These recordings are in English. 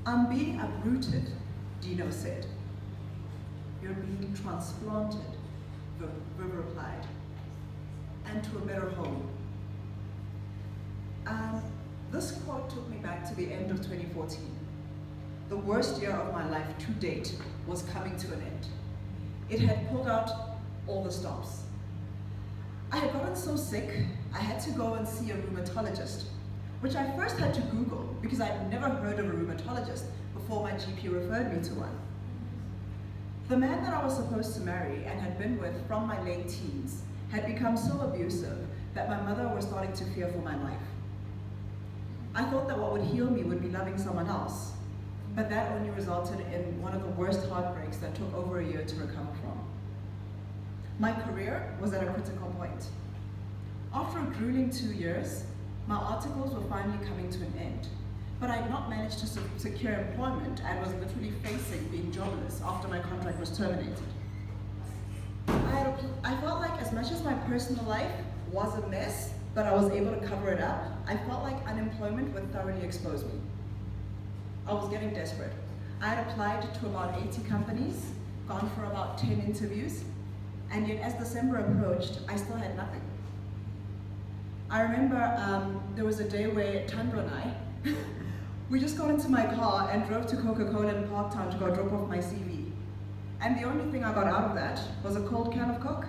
"I'm being uprooted," Dino said. "You're being transplanted," Viv replied, "and to a better home." This quote took me back to the end of 2014. The worst year of my life to date was coming to an end. It had pulled out all the stops. I had gotten so sick, I had to go and see a rheumatologist, which I first had to Google because I'd never heard of a rheumatologist before my GP referred me to one. The man that I was supposed to marry and had been with from my late teens had become so abusive that my mother was starting to fear for my life. I thought that what would heal me would be loving someone else, but that only resulted in one of the worst heartbreaks that took over a year to recover from. My career was at a critical point. After a grueling 2 years, my articles were finally coming to an end, but I had not managed to secure employment and was literally facing being jobless after my contract was terminated. I felt like as much as my personal life was a mess, but I was able to cover it up, I felt like unemployment would thoroughly expose me. I was getting desperate. I had applied to about 80 companies, gone for about 10 interviews, and yet as December approached, I still had nothing. I remember there was a day where Tandro and I, we just got into my car and drove to Coca-Cola in Parktown to go drop off my CV. And the only thing I got out of that was a cold can of Coke.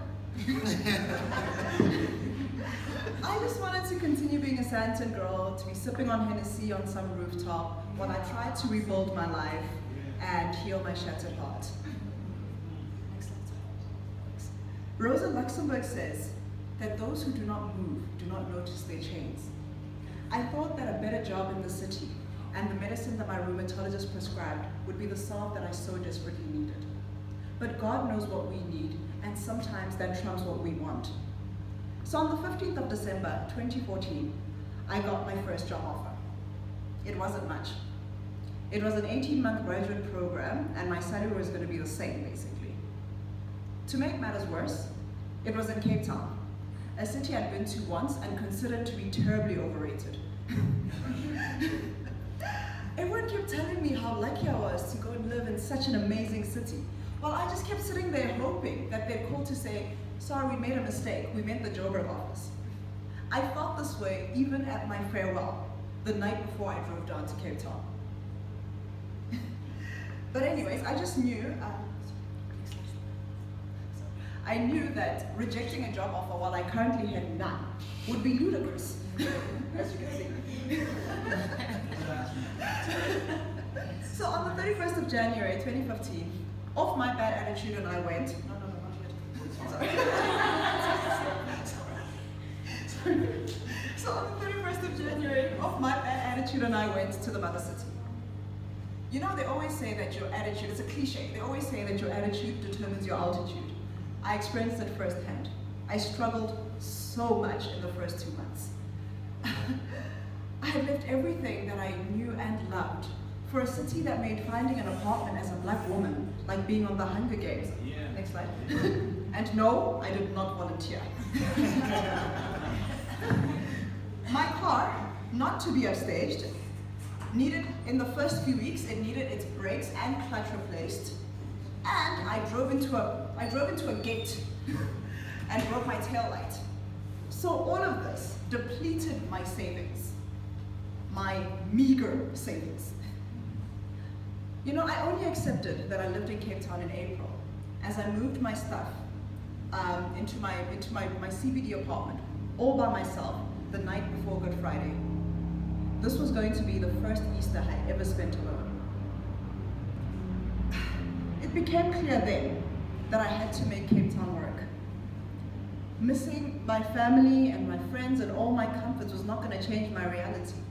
I just wanted to continue being a Santon girl, to be sipping on Hennessy on some rooftop while I tried to rebuild my life and heal my shattered heart. Rosa Luxemburg says that those who do not move do not notice their chains. I thought that a better job in the city and the medicine that my rheumatologist prescribed would be the salve that I so desperately needed. But God knows what we need, and sometimes that trumps what we want. So on the 15th of December, 2014, I got my first job offer. It wasn't much. It was an 18-month graduate program, and my salary was going to be the same, basically. To make matters worse, it was in Capetown, a city I'd been to once and considered to be terribly overrated. Everyone kept telling me how lucky I was to go and live in such an amazing city. Well, I just kept sitting there hoping that they'd call to say, "Sorry, we made a mistake. We meant the Joburg office." I felt this way even at my farewell, the night before I drove down to Cape Town. But anyways, I just knew, I knew that rejecting a job offer while I currently had none would be ludicrous, as you can see. So on the 31st of January, 2015, off my bad attitude and I went, Sorry. So on the 31st of January, off my bad attitude and I went to the mother city. You know, they always say that your attitude, it's a cliche, they always say that your attitude determines your altitude. I experienced it firsthand. I struggled so much in the first 2 months. I had left everything that I knew and loved for a city that made finding an apartment as a black woman like being on the Hunger Games. Yeah. Next slide. And no, I did not volunteer. My car, not to be upstaged, needed, in the first few weeks, it needed its brakes and clutch replaced. And I drove into a gate and broke my taillight. So all of this depleted my savings, my meager savings. You know, I only accepted that I lived in Cape Town in April as I moved my stuff into my CBD apartment all by myself the night before Good Friday. This was going to be the first Easter I ever spent alone. It became clear then that I had to make Cape Town work. Missing my family and my friends and all my comforts was not going to change my reality.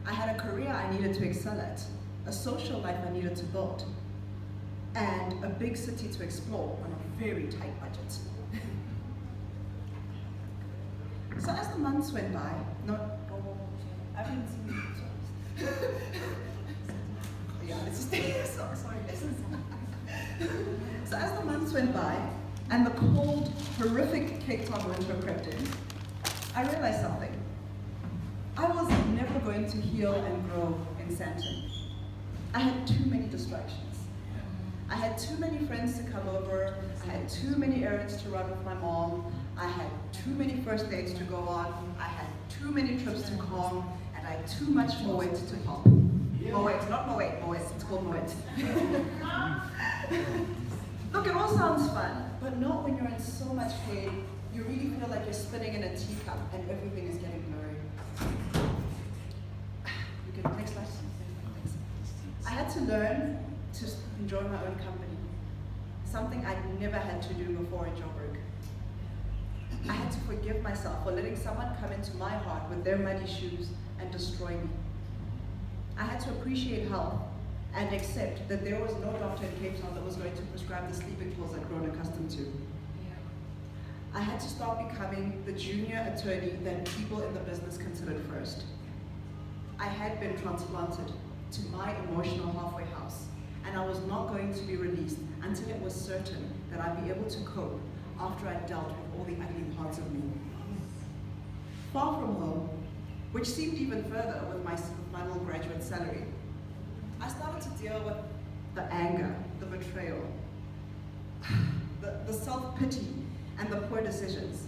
I had a career I needed to excel at, a social life I needed to build, and a big city to explore on a very tight budget. So as the months went by, I haven't seen you. Yeah, let's stay. Sorry. So as the months went by, and the cold, horrific Cape Town winter crept in, I realized something. I was never going to heal and grow in Sandton. I had too many distractions. I had too many friends to come over, I had too many errands to run with my mom, I had too many first dates to go on, I had too many trips to Khom, and I had too much Moet to pop. Moet, not Moet, it's called Moet. Look, it all sounds fun, but not when you're in so much pain, you really feel like you're spinning in a teacup and everything is getting blurry. You can, next slide. I had to learn to enjoy my own company, something I'd never had to do before in Joburg. I had to forgive myself for letting someone come into my heart with their muddy shoes and destroy me. I had to appreciate health and accept that there was no doctor in Cape Town that was going to prescribe the sleeping pills I'd grown accustomed to. I had to start becoming the junior attorney that people in the business considered first. I had been transplanted to my emotional halfway house, and I was not going to be released until it was certain that I'd be able to cope after I'd dealt with all the ugly parts of me. Far from home, which seemed even further with my little graduate salary, I started to deal with the anger, the betrayal, the self-pity, and the poor decisions.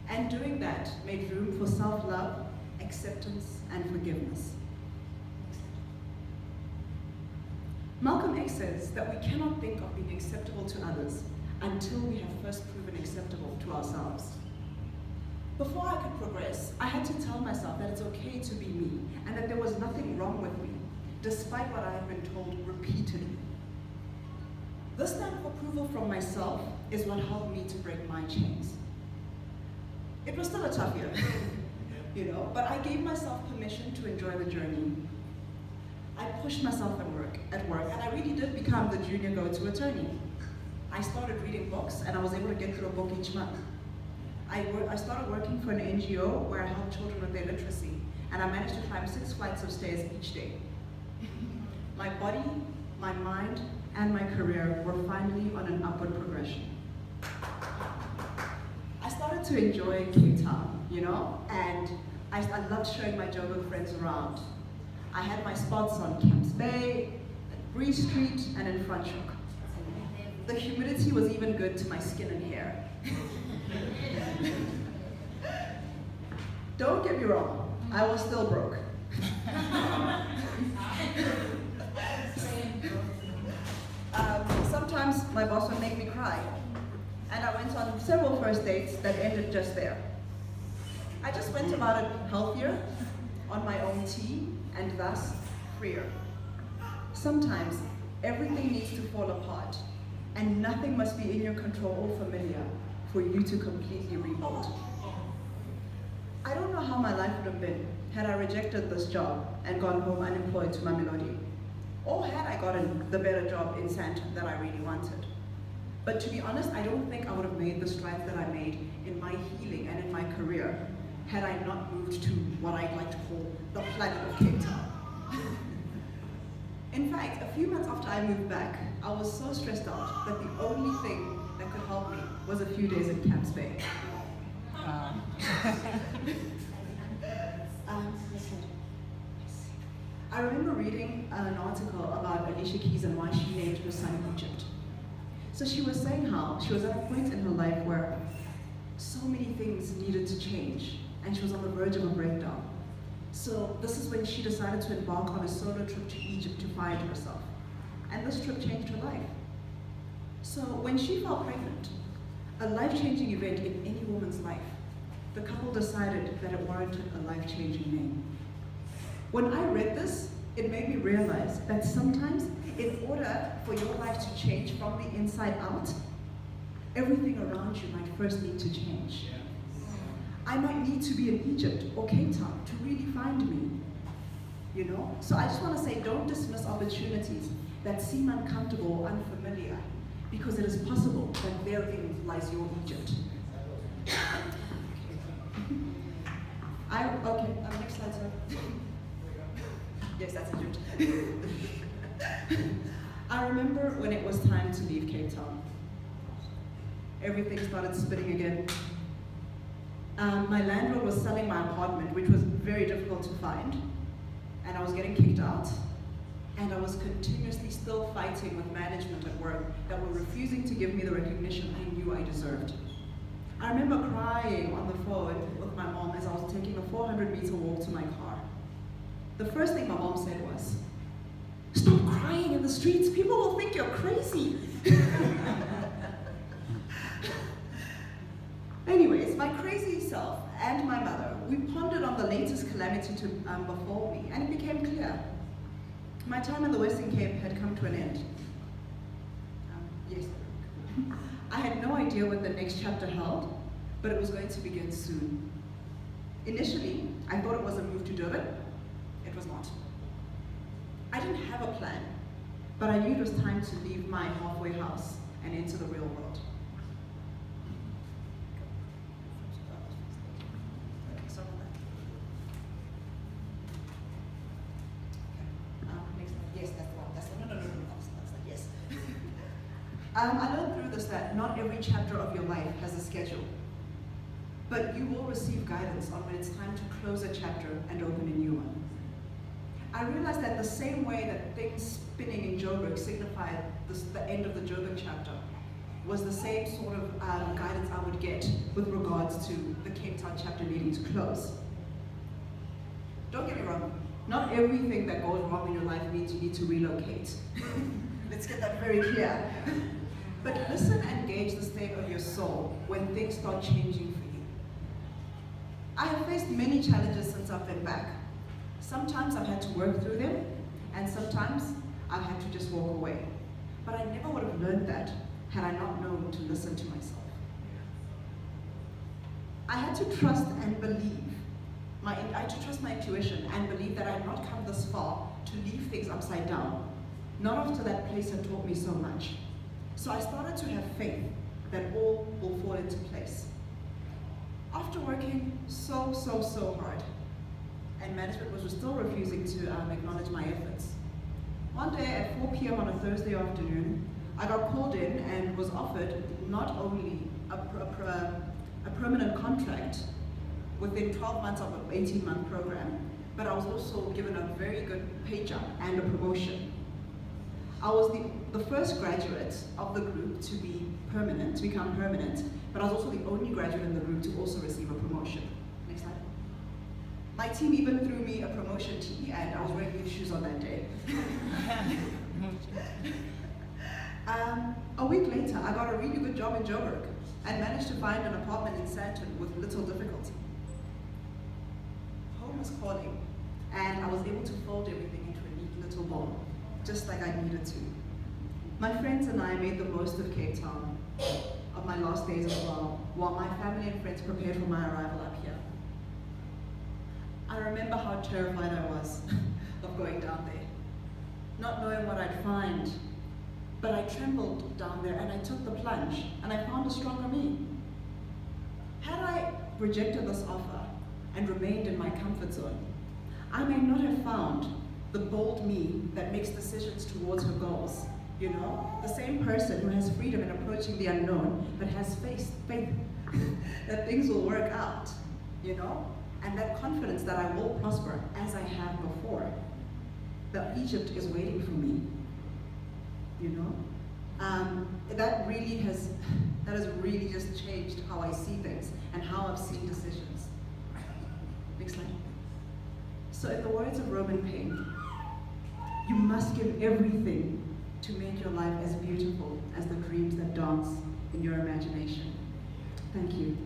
And doing that made room for self-love, acceptance, and forgiveness. Malcolm X says that we cannot think of being acceptable to others until we have first proven acceptable to ourselves. Before I could progress, I had to tell myself that it's okay to be me and that there was nothing wrong with me, despite what I had been told repeatedly. This type of approval from myself is what helped me to break my chains. It was still a tough year, but I gave myself permission to enjoy the journey. I pushed myself at work, and I really did become the junior go-to attorney. I started reading books, and I was able to get through a book each month. I started working for an NGO where I helped children with their literacy, and I managed to climb 6 flights of stairs each day. My body, my mind, and my career were finally on an upward progression. I started to enjoy Cape Town, and I loved showing my Joburg friends around. I had my spots on Camps Bay, at Bree Street, and in Franschhoek. The humidity was even good to my skin and hair. Don't get me wrong, I was still broke. Sometimes my boss would make me cry, and I went on several first dates that ended just there. I just went about it healthier, on my own tea, and thus freer. Sometimes everything needs to fall apart, and nothing must be in your control or familiar for you to completely rebuild. I don't know how my life would have been had I rejected this job and gone home unemployed to Mamelodi, or had I gotten the better job in Sandton that I really wanted. But to be honest, I don't think I would have made the strides that I made in my healing and in my career had I not moved to what I'd like to call the planet of Cape Town. In fact, a few months after I moved back, I was so stressed out that the only thing that could help me was a few days in Camps Bay. I remember reading an article about Alicia Keys and why she named her son Egypt. So she was saying how she was at a point in her life where so many things needed to change, and she was on the verge of a breakdown. So this is when she decided to embark on a solo trip to Egypt to find herself. And this trip changed her life. So when she fell pregnant, a life-changing event in any woman's life, the couple decided that it warranted a life-changing name. When I read this, it made me realize that sometimes, in order for your life to change from the inside out, everything around you might first need to change. I might need to be in Egypt or Cape Town to really find me, So I just want to say, don't dismiss opportunities that seem uncomfortable or unfamiliar, because it is possible that therein lies your Egypt. Next slide, sir. Yes, that's Egypt. I remember when it was time to leave Cape Town. Everything started spinning again. My landlord was selling my apartment, which was very difficult to find, and I was getting kicked out. And I was continuously still fighting with management at work that were refusing to give me the recognition I knew I deserved. I remember crying on the phone with my mom as I was taking a 400-meter walk to my car. The first thing my mom said was, "Stop crying in the streets, people will think you're crazy." Anyways, my crazy self and my mother, we pondered on the latest calamity to befall me, and it became clear. My time in the Western Cape had come to an end. Yes. I had no idea what the next chapter held, but it was going to begin soon. Initially, I thought it was a move to Durban. It was not. I didn't have a plan, but I knew it was time to leave my halfway house and enter the real world. Okay, sorry about that. Next one. Yes, that's the one. That's the one. No. That's the yes. I learned through this that not every chapter of your life has a schedule, but you will receive guidance on when it's time to close a chapter and open a new one. I realized that the same way that things spinning in Joburg signified the end of the Joburg chapter was the same sort of guidance I would get with regards to the Cape Town chapter needing to close. Don't get me wrong, not everything that goes wrong in your life means you need to relocate. Let's get that very clear. But listen and gauge the state of your soul when things start changing for you. I have faced many challenges since I've been back. Sometimes I've had to work through them, and sometimes I've had to just walk away. But I never would have learned that had I not known to listen to myself. I had to trust and believe. I had to trust my intuition and believe that I had not come this far to leave things upside down. Not after that place had taught me so much. So I started to have faith that all will fall into place. After working so hard, and management was still refusing to acknowledge my efforts. One day at 4 p.m. on a Thursday afternoon, I got called in and was offered not only a permanent contract within 12 months of an 18-month program, but I was also given a very good pay jump and a promotion. I was the first graduate of the group to become permanent, but I was also the only graduate in the group to also receive a promotion. Next slide. My team even threw me a promotion tea, and I was wearing new shoes on that day. A week later, I got a really good job in Joburg and managed to find an apartment in Sandton with little difficulty. Home was calling, and I was able to fold everything into a neat little ball, just like I needed to. My friends and I made the most of Cape Town, of my last days as well, while my family and friends prepared for my arrival up here. I remember how terrified I was of going down there, not knowing what I'd find, but I trembled down there and I took the plunge and I found a stronger me. Had I rejected this offer and remained in my comfort zone, I may not have found the bold me that makes decisions towards her goals. You know, the same person who has freedom in approaching the unknown, but has faith that things will work out, you know? And that confidence that I will prosper as I have before. That Egypt is waiting for me, you know? That has really just changed how I see things and how I've seen decisions. Next slide. So in the words of Roman Payne, you must give everything to make your life as beautiful as the dreams that dance in your imagination. Thank you.